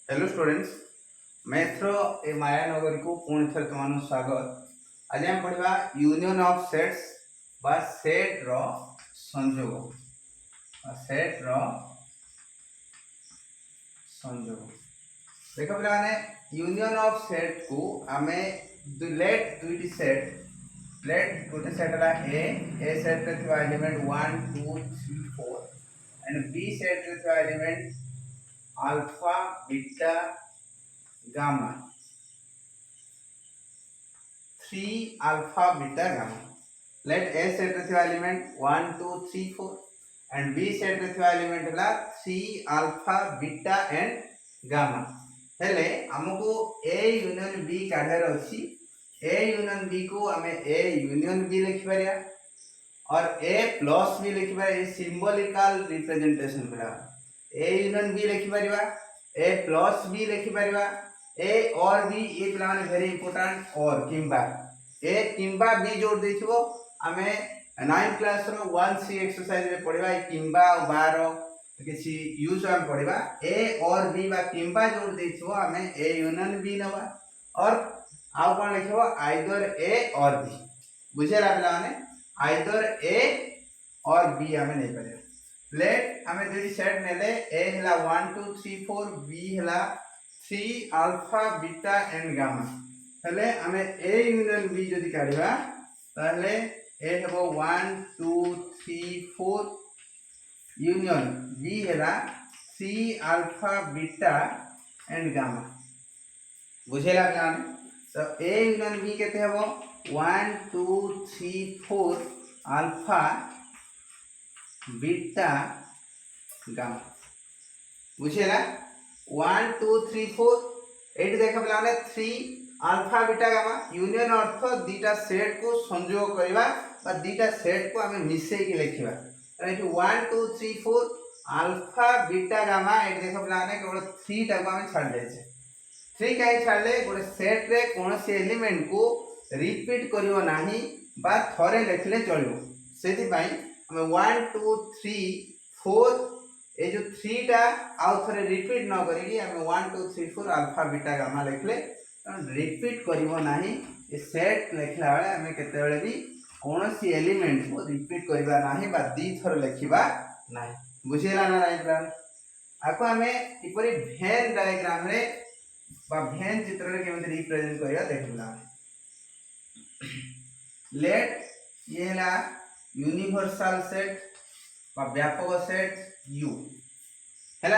Hello students, मैथ्रो ए माया नगर को पुणी थे तुम स्वागत। आज हम पढ़ा यूनियन ऑफ सेट्स बा सेट रो संयोग। सेट रो संयोग देख पे यूनियन ऑफ सेट को आम लेट दुईटी सेट लेट गोटे सेट है ए सेट रे थिबा एलिमेंट 1 2 3 4 एंड बी सेट रे थिबा element alpha beta gamma 3 alpha beta gamma. Let A set रे थिबा एलिमेंट 1 2 3 4 and B set रे थिबा एलिमेंट हला 3 alpha beta and gamma. हेले हमको A यूनियन B काढार अछि। A यूनियन B को हमें A यूनियन B लिखि परिया और A प्लस B लिखि परिया। सिंबॉलिकल रिप्रेजेंटेशन बला A यूनियन B लिखि परिया, A प्लस B लिखि परिया, ए और बी ये प्लान वेरी इंपोर्टेंट और किंबा ए किंबा बी जोड़ देथिबो हमें 9th क्लास रो 1C एक्सरसाइज रे पढिबा ए किंबा और बार किसी यूज हम पढिबा ए और बी बा किंबा जोड़ देथिबो हमें ए यूनियन बी नबा और आउ कोन लिखबो आइदर ए और बी। बुझेला पिला माने आइदर ए और बी हमें नहीं परिया। लेट हमें दुई सेट नेले ए हला 1 2 3 4 बी हला 3 alpha beta and gamma हेले हमें A यूनियन B जदि काढिबा ताले A हेबो 1 2 3 4 यूनियन B हेला 3 alpha beta and gamma। बुझेला जान तो A यूनियन B केते हेबो 1 2 3 4 alpha beta gamma। बुझेला 1 2 3 4 एट देखा पे 3 अल्फा बीटा गामा यूनियन अर्थ दीटा सेट को संयोग करबा बा दीटा सेट को हमें मिसै के लिखिबा। तो 1 2 3 4 अल्फा बीटा गामा एट देखा पे केवल 3 टा को हम छाड़ दे छे। 3 काई छाड़ले गोटे सेट रे कोनोसी एलिमेंट को रिपीट करिवो नाही बा थरे लिखले चलिवो। सेति पई हमें 1 2 3 4 ए जो 3 टा आउ थरे रिपीट न करी हम 1 2 3 4 अल्फा बीटा गामा लिखले रिपीट करिवो नाही। ए सेट लिखला बेले हमें केते बेले भी कोनोसी एलिमेंट को रिपीट करबा नाही बा दी थर लिखिबा नाही। बुझिला ना डायग्राम आको हमें इपरि वेन डायग्राम रे बा वेन चित्र रे केमते रिप्रेजेंट करबा देखला। लेट ये ला यूनिवर्सल सेट बा व्यापक सेट U हैला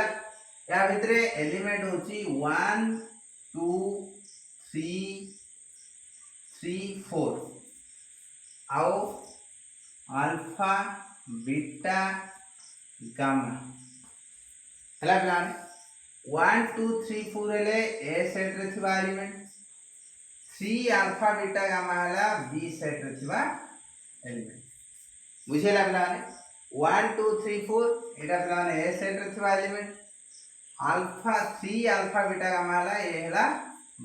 या भितरे एलिमेंट होची 1 2 3 3 4 आओ अल्फा बीटा गामा हैला प्लान 1 2 3 4 हेले ए सेट रे थिबा एलिमेंट 3 अल्फा बीटा गामा हैला बी सेट रे थिबा एलिमेंट। बुझेला plan 1 2 3 4 Etah plan A set रे थिबा element alpha 3 alpha beta gamma हला ए हला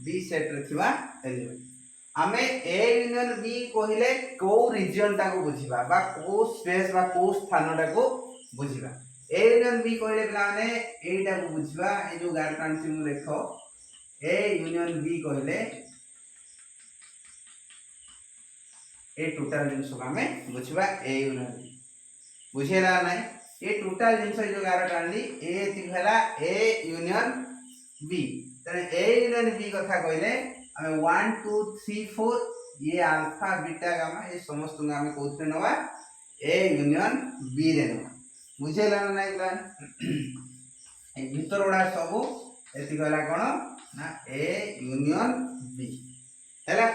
बी सेट रे थिबा एलिमेंट। हमें ए यूनियन बी कहिले को रीजन टा को बुझिबा बा को स्पेस बा को स्थान टा को बुझिबा। ए यूनियन बी कहिले प्लाने एटा को बुझिबा ए जो गार्डन से मु देखो ए यूनियन बी कहिले ए टोटल जिंस को हमें बुझिबा ए यूनियन बी। बुझेला नाही ये टोटल जिंस जो गार टाणली ए तिहला ए यूनियन बी तने ए यूनियन बी कथा कहले हमें 1 2 3 4 ये अल्फा बीटा गामा ये समस्त को हमें कोथरे नवा ए यूनियन बी रे नवा। बुझेला नाही प्लान ए भीतर ओडा सब एति कहला कोन ना ए यूनियन बी हैला।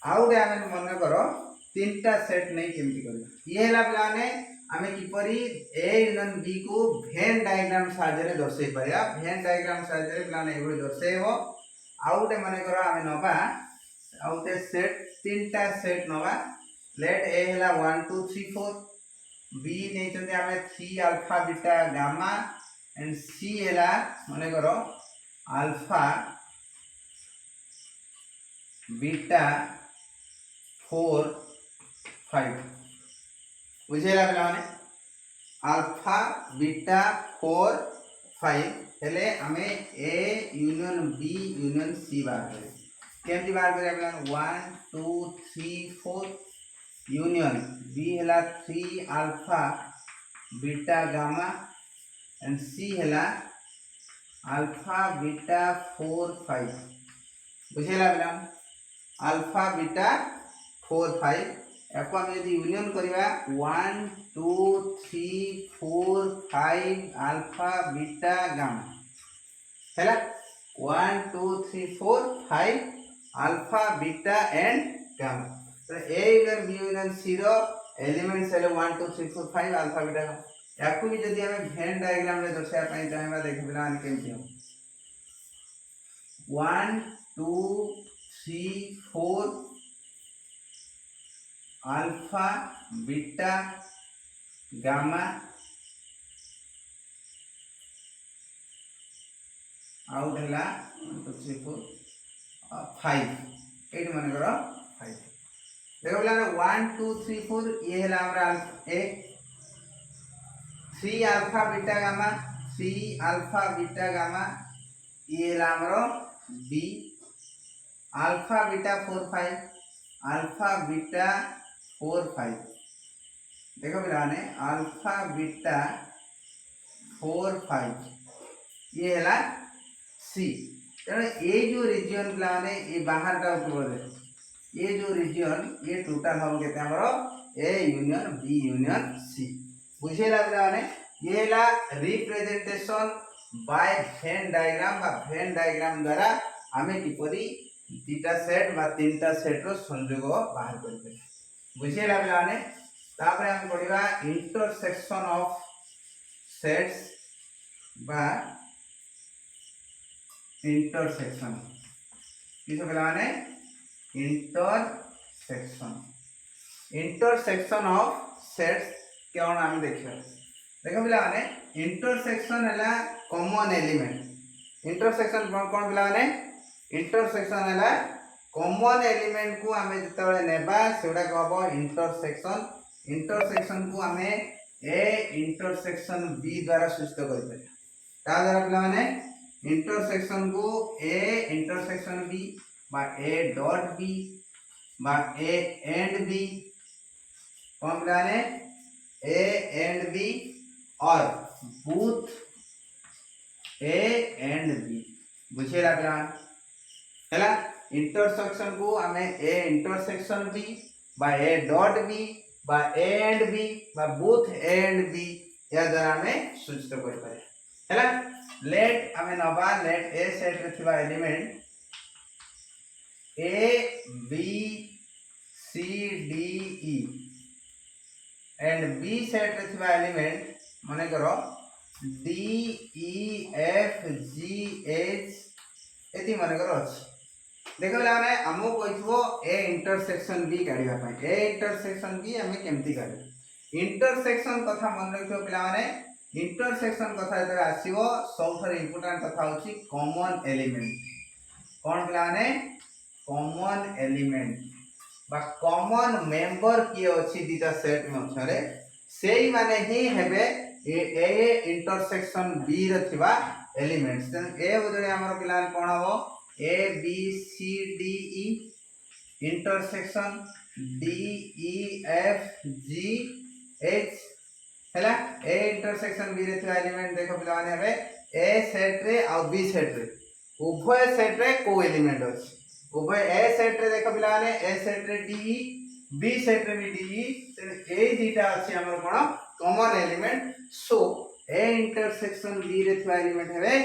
आउ डे हमें मन करो तीनटा सेट नहीं केमती करबा ये हला प्लाने हमें किपरि ए यूनियन बी को वेन डायग्राम साहाय्य रे दर्शाई परिया। वेन डायग्राम साहाय्य रे प्लान एबो दर्शाइबो। आउटे माने करो हमें नबा आउटे सेट तीनटा सेट नबा। लेट ए हला 1 2 3 4 बी नै चंदे हमें 3 अल्फा बीटा गामा एंड सी हला माने करो अल्फा बीटा 4 5। बुझेला पिलाने अल्फा बीटा 4 5 हेले आमे A union B union C बाहर करें केमती बाहर करें 1 2 3 4 यूनियन बी हैला 3 अल्फा बीटा गामा एंड सी हैला अल्फा बीटा 4 5 बुझेला बेला अल्फा बीटा 4 5 याको हम यदि यूनियन करवा 1 2 3 4 5 अल्फा बीटा गामा हैला 1 2 3 4 5 अल्फा बीटा एंड गामा तो A union B union C रो एलिमेंट्स है 1 2 3 4 5 अल्फा बीटा गामा याको भी यदि हमें वेन डायग्राम रे दर्शाया पई चाहेबा देख बिना केमती हो 1 2 3 4 अल्फा बीटा गामा आउट है 1 2 3 4 5 एट मन करो 5 देखो बोला 1 2 3 4 ये है हमरा A 3 alpha beta gamma 3 alpha beta gamma ये है हमरो B alpha beta 4 5 alpha beta 4 5 देखो पिलाने अल्फा बीटा 4 5 ये है सी तेना ये जो रीजन पिलाने ये बाहर टा ऊपर ये जो रीजन ये टोटल हम केते हमरो A union B union C बुझेला पिलाने ये ला रिप्रेजेंटेशन बाय वेन डायग्राम बा वेन डायग्राम द्वारा हमें किपरि दीटा सेट बा तीनटा सेट रो संयोग बाहर करबे बुझेला पिलाने तापरे हम पढिबा इंटरसेक्शन ऑफ सेट्स बा इंटरसेक्शन किसो पिलाने इंटरसेक्शन ऑफ सेट्स केवण हम देखिबा देखो पिलाने इंटरसेक्शन हैला कॉमन एलिमेंट इंटरसेक्शन कोन पिलाने इंटरसेक्शन हैला कॉमन एलिमेंट को हमें जतबे नेबा सेडा कहबो इंटरसेक्शन इंटरसेक्शन को हमें ए इंटरसेक्शन बी द्वारा सूचित करबे ता द्वारा पिला माने इंटरसेक्शन को ए इंटरसेक्शन बी बा ए डॉट बी बा ए एंड बी कौन पिला ने ए एंड बी और बोथ ए एंड बी बुझेला पिला हैला इंटरसेक्शन को हमें ए इंटरसेक्शन बी बा ए डॉट बी बा ए एंड बी बा बोथ ए एंड बी या द्वारा हमें सूचित कर पारे हैला लेट हमें नबा लेट ए सेट रे थिबा element A B C D E and B set रे थिबा एलिमेंट माने करो D E F G H एति माने करो अछि देखो लाने हमो कोइथबो ए इंटरसेक्शन बी काढिबा पय ए इंटरसेक्शन बी हमें केमती काढे इंटरसेक्शन कथा मन रखियो पिला माने इंटरसेक्शन कथा जतरा आसीबो सबथर इंपोर्टेंट कथा होची कॉमन एलिमेंट कोन पिला माने कॉमन एलिमेंट बा कॉमन मेंबर की अछि दीटा सेट मछरे सेही माने ही हेबे ए इंटरसेक्शन बी रे थिबा एलिमेंट्स ए बदले हमर पिला कोन हो A B C D E intersection D E F G H हैला ए इंटरसेक्शन बी रे थिबा एलिमेंट देखो पिला माने हबे ए सेट रे आ बी सेट रे उभय सेट रे को एलिमेंट अछि उभय ए सेट रे देखो पिला माने ए सेट रे डी ई बी सेट रे भी डी ई ए दीटा अछि हमर कोन common element so A intersection B रे थिबा एलिमेंट हबे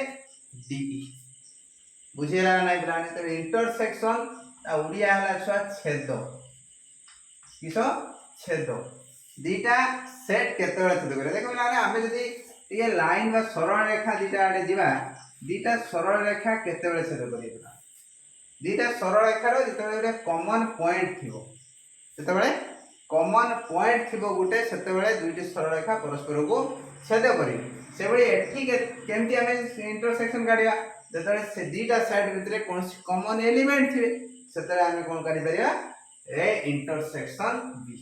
डी ई बुझेला नै ब्राने तो इंटरसेक्शन आ उडिया हला छुआ छेद किसो छेद दीटा सेट केतळे छेद करे देखो लाने हमें जदी ये लाइन बा सरल रेखा दीटा आडे जीवा दीटा सरल रेखा केतळे छेद करिबा दीटा सरल रेखा रो जतबेले कॉमन पॉइंट थिबो जतबेले कॉमन पॉइंट थिबो गुटे सेतबेले दुईटी सरल रेखा परस्पर को छेद करी सेबडी एठी केमती हमें इंटरसेक्शन काढिया जतबेले से दीटा साइड भितरे कोनसी कॉमन एलिमेंट थिबे सेतरे हमें कोन करि परिया ए इंटरसेक्शन बी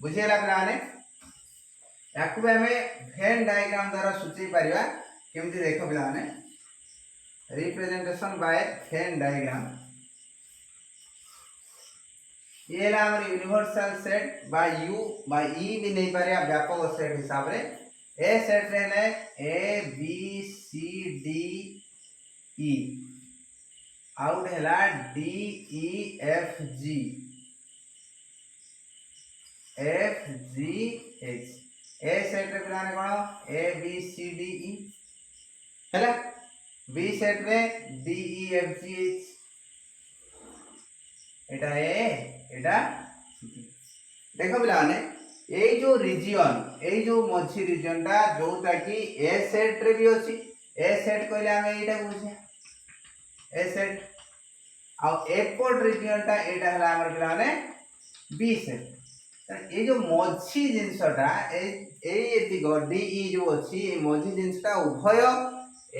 बुझेला प्लाने याकु हमें वेन डायग्राम द्वारा सूची परिया केमती देखो पिलाने रिप्रेजेंटेशन बाय वेन डायग्राम ये ला हमर यूनिवर्सल सेट बा यू बा ई भी नहीं पारे व्यापक सेट हिसाब रे ए सेट रे A B C D E आउट हैला D E F G H A set रे पिलाने कोन A B C D E हैला बी सेट रे D E F G H एटा ए एटा देखो पिलाने ए जो रीजन ए जो मझी रीजन टा जोटा कि ए सेट रे भी अछि ए सेट कहले हम एटा बुझे ए सेट आ एपोर्ट रीजन टा एटा हला हमर पिलाने बी सेट ये जो मझी जिनसटा ए डी ई जो अछि ए मझी जिनसटा उभय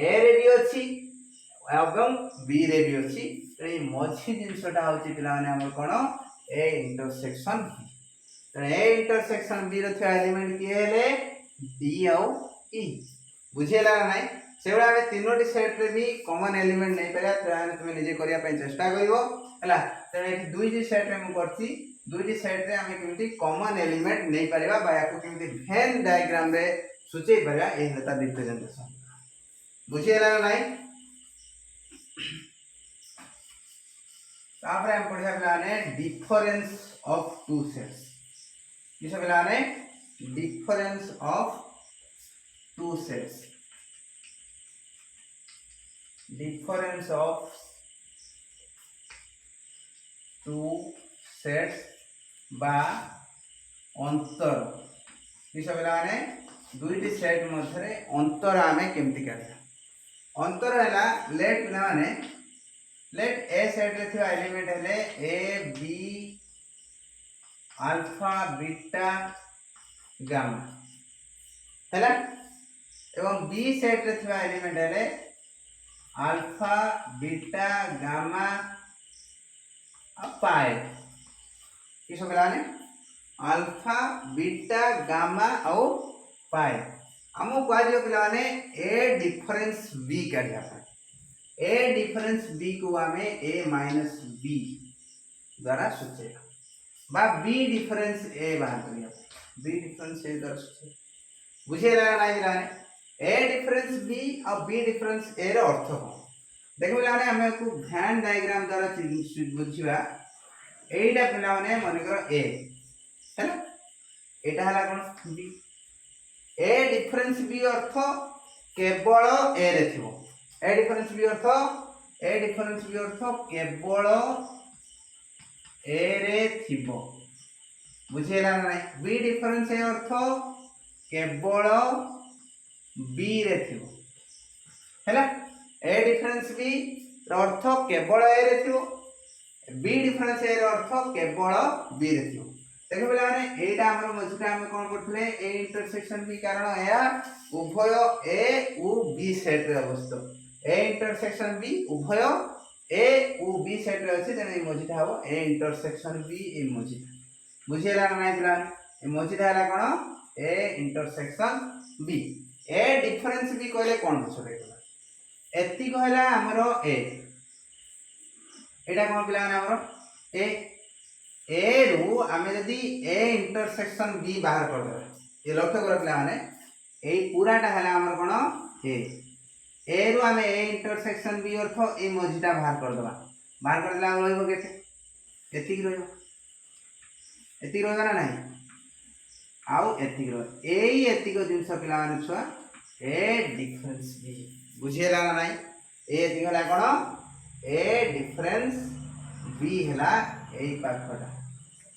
ए रे भी अछि एवं बी रे भी अछि तो ये मझी जिनसटा होछि पिला माने हमर कोन ए इंटरसेक्शन बी तो ए इंटरसेक्शन बी रे छ एलिमेंट की हेले डी औ ई बुझेला नै सेबडा में तीनोटी सेट रे भी कॉमन एलिमेंट नै परया तो तुम निजे करिया पय चेष्टा करिवो हला तो ए दुई जी सेट रे हम करछि दुईटी सेट रे हमें केमती कॉमन एलिमेंट नहीं परिबा बा याको केमती वेन डायग्राम रे सूचै परिबा ए हेता रिप्रेजेंटेशन बुझियला नै तापरे हम पढिया बिलाने डिफरेंस ऑफ टू सेट्स किस बिलाने difference of two sets difference of two sets बा अंतर किस बेलाने दुईटी सेट मध्य अंतर आमे केमती काढिया अंतर हैला लेट पिला माने लेट ए सेट रे थिबा एलिमेंट हेले A B alpha beta gamma हैला एवं बी सेट रे थिबा एलिमेंट हेले अल्फा बीटा गामा पाई किस बेलाने अल्फा बीटा गामा और पाई हमो कहलियो पिलाने ए डिफरेंस बी काढिया ए डिफरेंस बी को आमे ए माइनस बी द्वारा सूचेगा बा बी डिफरेंस ए बाहर करिया बी डिफरेंस ए द्वारा सूचे बुझेला नाही बिलाने ए डिफरेंस बी और बी डिफरेंस ए रो अर्थ हो देखो बिलाने हमें को वेन डायग्राम द्वारा बुझिबा एटा पिला माने मन कर ए हैला एटा हला कोन बी ए डिफरेंस बी अर्थ केवल ए रे थिबो ए डिफरेंस बी अर्थ केवल ए रे थिबो बुझेला नै बी डिफरेंस ए अर्थ केवल बी रे थिबो हैला ए डिफरेंस बी अर्थ केवल ए रे थिबो बी डिफरेंस ए अर्थ केवल बी रे थियो देखो बेला माने एटा हमर मझटा हम कोन करथले ए इंटरसेक्शन बी कारण या उभय ए उ बी सेट रे अवस्थित ए इंटरसेक्शन बी उभय ए उ बी सेट रे अछि तेने मझटा हबो ए इंटरसेक्शन बी ए मझटा बुझियला नै दिला ए मझटा हला कोन A intersection B A difference B कहले कोन बुझले एति कहला हमरो ए एटा कोन पिला हमरो ए रु आमे यदि ए इंटरसेक्शन बी बाहर कर दे ये लक्ष्य कर पिला माने ए पूराटा हला हमर कोन ए रु आमे ए इंटरसेक्शन बी अर्थ ए मझिटा बाहर कर देला रहइबो केते एति रहबा ना नाही आउ एति रह एति को जिंस पिला माने छुआ ए डिफरेंस बी बुझेला ना नाही एति हला कोन ए डिफरेंस बी हला ए पाखटा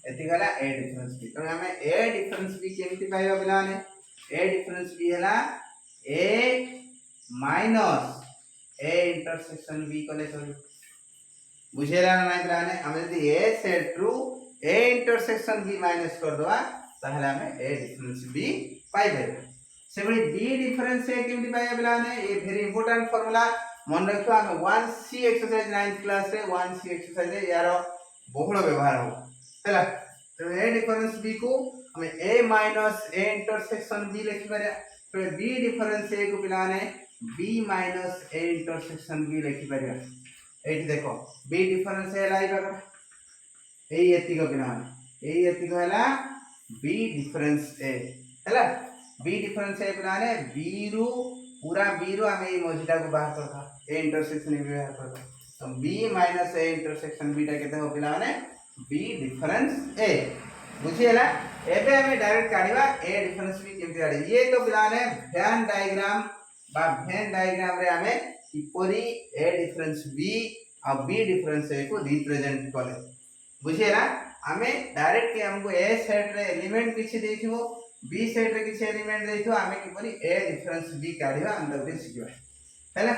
एति गला ए डिफरेंस बी तो हमें ए डिफरेंस बी केमति पाइबा बिला ने ए डिफरेंस बी हला ए माइनस ए इंटरसेक्शन बी कले सॉरी बुझेला ना बिला ने हम यदि ए सेट रु ए इंटरसेक्शन बी माइनस कर दवा ताहले हमें ए डिफरेंस बी पाइबे सेबडी बी डिफरेंस ए केमति पाइबा बिला ने ए वेरी इंपोर्टेंट फार्मूला मन रखो हम 1C एक्सरसाइज 9th क्लास रे 1C एक्सरसाइज रे यार बहुल व्यवहार हो हैला तो ए डिफरेंस बी को हम a minus A intersection B लिखि पारे तो बी डिफरेंस ए को पिलाने B minus A intersection B लिखि परिया एठी देखो बी डिफरेंस हैला ई बाबा एई एतिक पिला माने एई एतिक हैला बी डिफरेंस ए हैला बी डिफरेंस ए पिला माने बी रु पूरा बी रु हमें ए मझीटा को बाहर करता ए इंटरसेक्शन बी बाहर करता तो B minus A intersection B टा केते हो पिला माने बी डिफरेंस ए बुझिएला एबे हमें डायरेक्ट काढिबा ए डिफरेंस बी केमति काढि ये तो पिला माने वेन डायग्राम बा वेन डायग्राम रे हमें किपरि ए difference B uh B difference A को रिप्रेजेंट करे बुझिएला हमें डायरेक्ट हमको ए सेट रे एलिमेंट किछि देथिबो बी सेट रे किछि एलिमेंट देथिबो हमें किपरि ए डिफरेंस बी काढिबा हम तबे सिखिबा हैला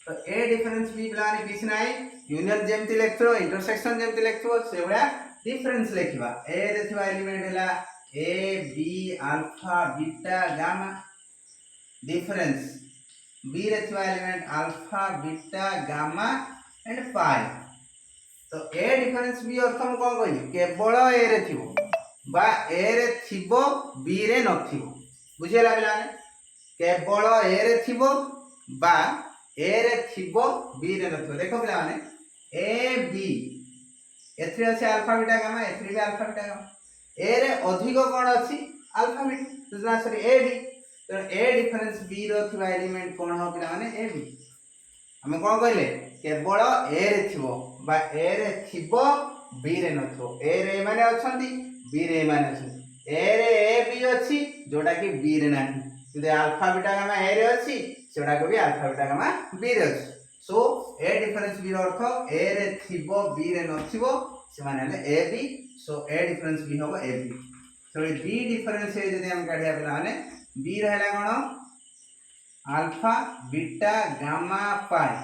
तो ए डिफरेंस बी बिलाने किछि नाही यूनियन जेमति लेखथो इंटरसेक्शन जेमति लेखथो से भया डिफरेंस लेखिबा ए रे थिबा एलिमेंट हैला A B alpha beta gamma difference B रे थिबा element alpha beta gamma and pi तो ए डिफरेंस बी अर्थ हम कोन कहि केवल ए रे थिबो बा ए रे थिबो बी रे नथिबो बुझिला बिलाने केवल ए रे थिबो बा ए रे थिबो बी रे नथिबो देखो बिलाने ए बी एथरे अछि अल्फा बीटा गामा एथरे भी अल्फा बीटा गामा ए रे अधिक कोन अछि अल्फा बीटा तो ना सॉरी ए बी तो ए डिफरेंस बी रो थिबा एलिमेंट कोन हो पिला माने ए बी हम कोन कहले केवल ए रे थिबो बा ए रे थिबो बी रे नथो ए रे माने अछंती बी रे माने अछंती ए रे ए बी अछि जोटा कि बी रे नाही यदि अल्फा बीटा गामा ए रे अछि सेडा को भी अल्फा बीटा गामा बी रे अछि सो ए डिफरेंस बी रो अर्थ ए रे थिबो बी रे नथिबो से माने ले A B so A difference B होबो ए बी तो बी डिफरेंस ए जदि हम काढिया पिला माने बी रहला कोन alpha beta gamma pi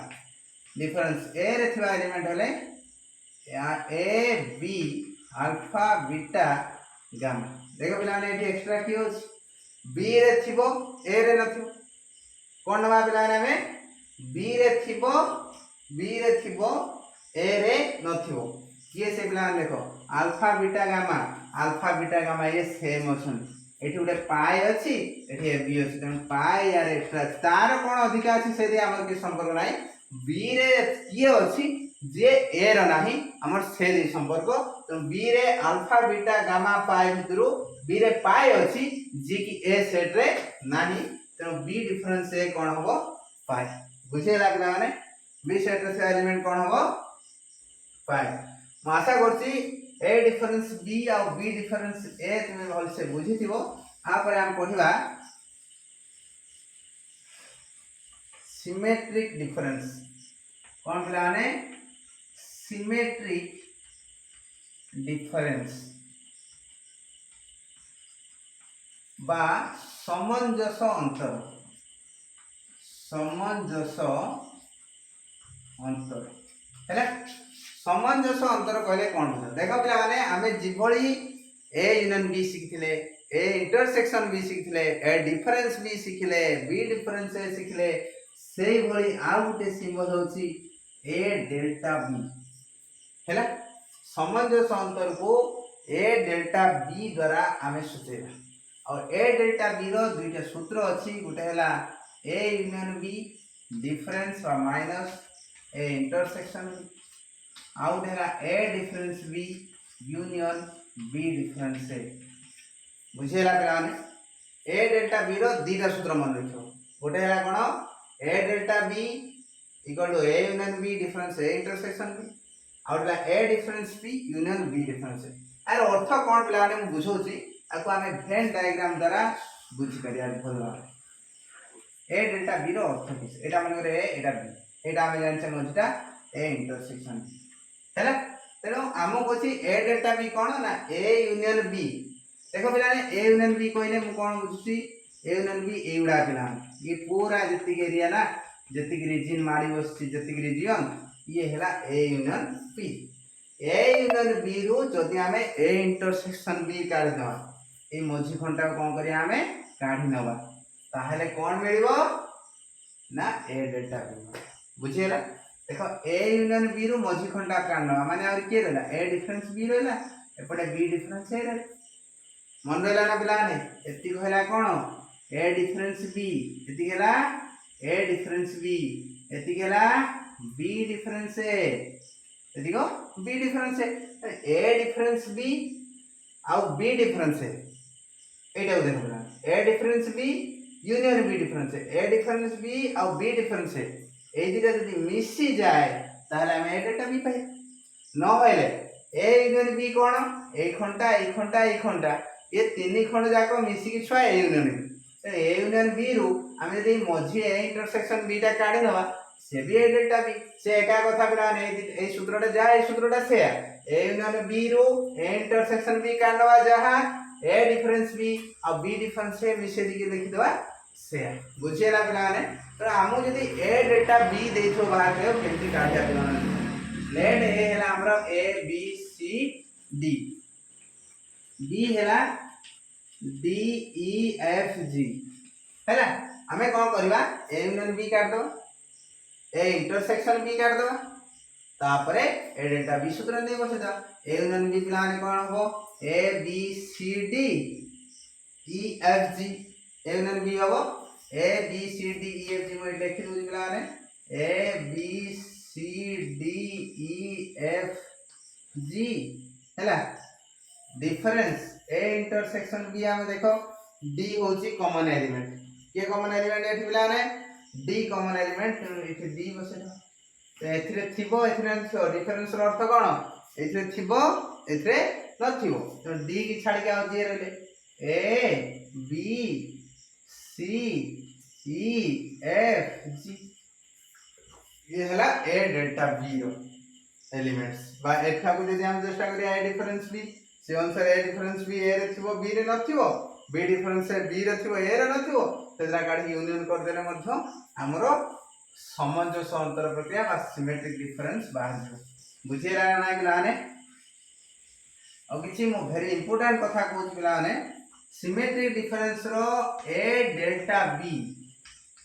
difference A रे थिबा एलिमेंट हले A B alpha beta gamma देखो पिला माने एठी एक्स्ट्रा की होछ बी रे थिबो ए रे नथिबो कोन नबा पिला माने हमें बी रे थिबो ए रे नथिबो किए से पिला देखो अल्फा बीटा गामा ये सेम अछन एठी उडे पाई अछि एठी ए बी अछि तन पाई यार एक्स्ट्रा तार कोन अधिक अछि से दे हमर के संपर्क नाही बी रे किए अछि जे ए र नाही हमर से दे संपर्क तो बी रे अल्फा बीटा गामा पाई भितरु बी रे पाई अछि जे कि ए सेट रे नाही तो बी डिफरेंस ए कोन होबो पाई बुझेला पिला माने बी सेट रे से एलिमेंट कोन होबो पाई म आशा करछि ए डिफरेंस बी और बी डिफरेंस ए तुम भल से बुझिथिबो आ पर हम पढिबा सिमेट्रिक डिफरेंस कोन पिला माने सिमेट्रिक डिफरेंस बा समंजस अंतर हैला समंजस अंतर कहले कोन बुझ देखो पिला माने हमें जिभଳି ए यूनियन बी सिखिले ए इंटरसेक्शन बी सिखिले ए डिफरेंस बी सिखिले बी डिफरेंस ए सिखिले सेही भଳି आ गुटे सिंबल होची ए डेल्टा बी हैला समंजस अंतर को ए डेल्टा बी द्वारा हमें सूचेबा और ए डेल्टा बी रो दुईटा सूत्र अछि गुटे हैला ए यूनियन बी डिफरेंस और माइनस ए इंटरसेक्शन आउट हैला A difference B union B difference A बुझेला पिलाने ए डेल्टा बी रो दीटा सूत्र मन रखियो गोटे हैला कोन A delta B equal to A union B difference A intersection B आउट हैला A difference B union B difference A आर अर्थ कोन पिलाने मु बुझौची आको हमें वेन डायग्राम द्वारा बुझी करिया भल ए डेल्टा बी रो अर्थ किस एटा मन करे ए एटा बी एटा हमें जानछे मझटा ए इंटरसेक्शन हैला तेनो आमो कोची ए डेल्टा बी कोन ना ए यूनियन बी देखो पिलाने ए यूनियन बी कहले मु कोन बुझुची ए यूनियन बी एउडा पिला ये पूरा जति एरिया ना जति रीजन मारी बसची जति रीजन ये हैला A union B A union B रु जदि हमें ए इंटरसेक्शन बी काढ दवा ए मझी खंडा कोन करिया हमें काढी नवा ताहले कोन मिलिबो ना ए डेल्टा बी बुझिएला देखो ए यूनियन बी रु मझी खंडा काढ नवा माने और के रहला ए डिफरेंस बी रहला एपटे बी डिफरेंस ए रहला मन रहला ना पिलाने एति कहला कोन ए डिफरेंस बी एति गेला ए डिफरेंस बी एति गेला बी डिफरेंस ए एति को B difference A difference B आउ बी डिफरेंस ए एटा देखो A difference B union B difference A difference B आउ बी डिफरेंस ए दिटा जदी मिसी जाए ताहले हम ए डेटा बी पाए न होइले ए यूनियन बी कोन ए खंटा ये तीन खंड जाको मिसी की छुआ A union B A union B रु हम जदी मझी ए इंटरसेक्शन बी टा काढी नवा से भी ए डेटा बी से एका कथा बिना ए सूत्रटा जा ए सूत्रटा से ए यूनियन बी रु ए इंटरसेक्शन बी काढवा जहा ए डिफरेंस बी और बी डिफरेंस से मिसे दिके लिखि दवा से बुझेला बिना ने तो हमु जदी ए डेटा बी देथो बाहर के केमती काढिया बिना लेट ए हैला हमरा A B C D B हैला डी ई एफ जी हैला हमें कोन करबा ए यूनियन बी काट दो ए इंटरसेक्शन बी काट दो तापरे ए डेटा बी सूत्र दे बसे दा ए यूनियन बी प्लान कोन हो A B C D E F G A union B हो A B C D E F G मैं लिखि दूजी प्लान A B C D E F G हैला डिफरेंस ए इंटरसेक्शन बी हम देखो डी होची कॉमन एलिमेंट के कॉमन एलिमेंट एठी प्लान डी कॉमन एलिमेंट एठी डी बसे तो एथिरे थिबो एथिरे नथिबो डिफरेंस रो अर्थ कोन एथिरे थिबो एथिरे नथिबो तो डी की छाडी के आ जे रहले ए बी सी ई एफ जी ये हला ए डेल्टा बी रो एलिमेंट्स बा एठा को जदी हम चेष्टा करिया ए डिफरेंस बी से अनुसार ए डिफरेंस बी ए रे थिबो बी रे नथिबो बी डिफरेंस से बी रे थिबो ए रे नथिबो तेजरा काढी यूनियन कर देले मध्य हमरो सामंजस्य अंतर प्रक्रिया बा सिमेट्रिक डिफरेंस बाहर जो बुझेला ना पिलाने और किछि मो वेरी इंपोर्टेंट कथा कहूँ पिलाने सिमेट्रिक डिफरेंस रो A delta B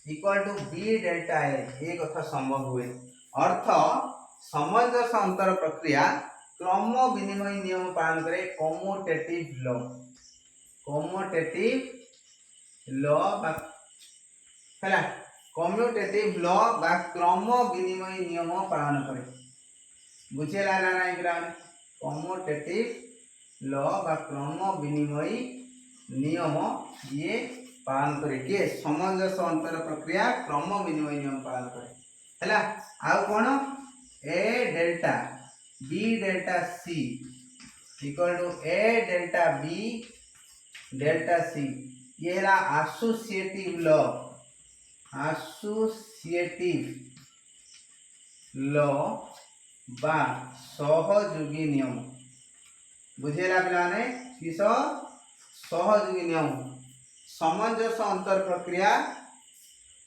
equal to B delta A ये कथा संभव हुए अर्थ सामंजस्य अंतर प्रक्रिया क्रम विनिमय नियम पालन करे कम्यूटेटिव लॉ बा हैला कम्यूटेटिव लॉ बा क्रम विनिमय नियम पालन करे बुझेला ना नहीं पिलाने कम्यूटेटिव लॉ बा क्रम विनिमय नियम ये पालन करे के सामंजस्य अंतर प्रक्रिया क्रम विनिमय नियम पालन करे हैला आ कोन A delta B delta C equal to A delta B delta C ये हैला एसोसिएटिव लॉ बा सहयोगी नियम बुझेला पिलाने किस सहयोगी नियम सामंजस्य अंतर प्रक्रिया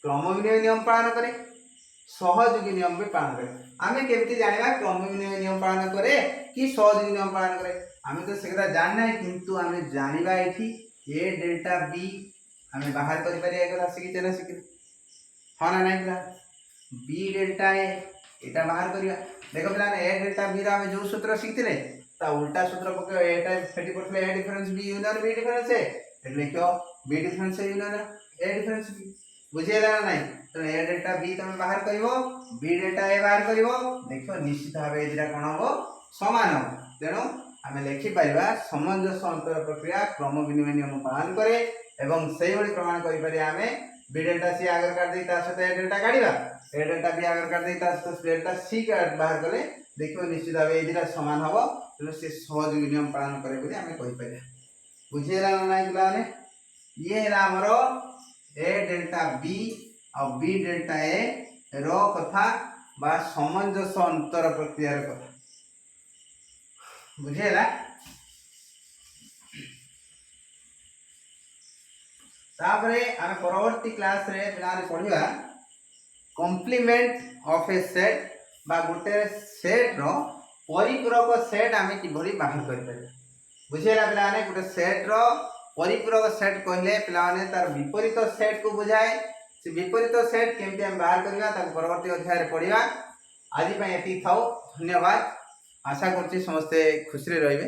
क्रम विनिमय नियम पालन करे सहयोगी नियम भी पालन करे आमे केमती जानिबा क्रम विनिमय नियम पालन करे कि सहयोगी नियम पालन करे आमे तो सेकरा जानना है किंतु आमे जानिबा एठी ए डेल्टा बी आमे बाहर करि पारे एकरा सिखि चला सिखि हाना नाही पिला बी डेल्टा ए एटा बाहर करिया देखो पिला ए डेल्टा बी रा आमे जो सूत्र सिखिले ता उल्टा सूत्र पके एटा फेटी पड़ले A difference B union B difference है એટલે क्यों बी डिफरेंस है यूनियन ए डिफरेंस बी बुझेला नहीं तो ए डेल्टा बी तुम बाहर करिवो बी डेल्टा ए बाहर करिवो देखो निश्चित भाबे एदिरा कोन हो समान हो तेनो हमें लिखि परिबा सामंजस्य अंतर प्रक्रिया क्रम विनिमय नियम पालन करे एवं सही बड़ी प्रमाण करि पारे हमें बी डेल्टा सी आगर कर देई ता सते ए डेल्टा काढिबा ए डेल्टा बी आगर कर देई ता सते डेल्टा सी का बाहर कले देखो निश्चित भाबे एदिरा समान हो तेनो से सहयोगी नियम पालन करे बोली हमें कहि पारे बुझेला नहीं पिलाने ये है हमरो ए डेल्टा बी और बी डेल्टा ए रो कथा बा सामंजस्य अंतर प्रक्रिया रो कथा बुझेला तापरे हम परवर्ती क्लास रे पिलाने पढिबा कॉम्प्लीमेंट ऑफ ए सेट बा गोटे सेट रो परिपूरक सेट आमे किभली बाहर करि पारे बुझेला पिलाने गोटे सेट रो परिपूरक सेट कहले पिलाने तार विपरीत सेट को बुझाए से विपरीत सेट केमते हम बाहर करबा ता परवर्ती अध्याय रे पढिबा आज पय एति थाओ धन्यवाद आशा करछि समस्त खुशी रे रहिबे।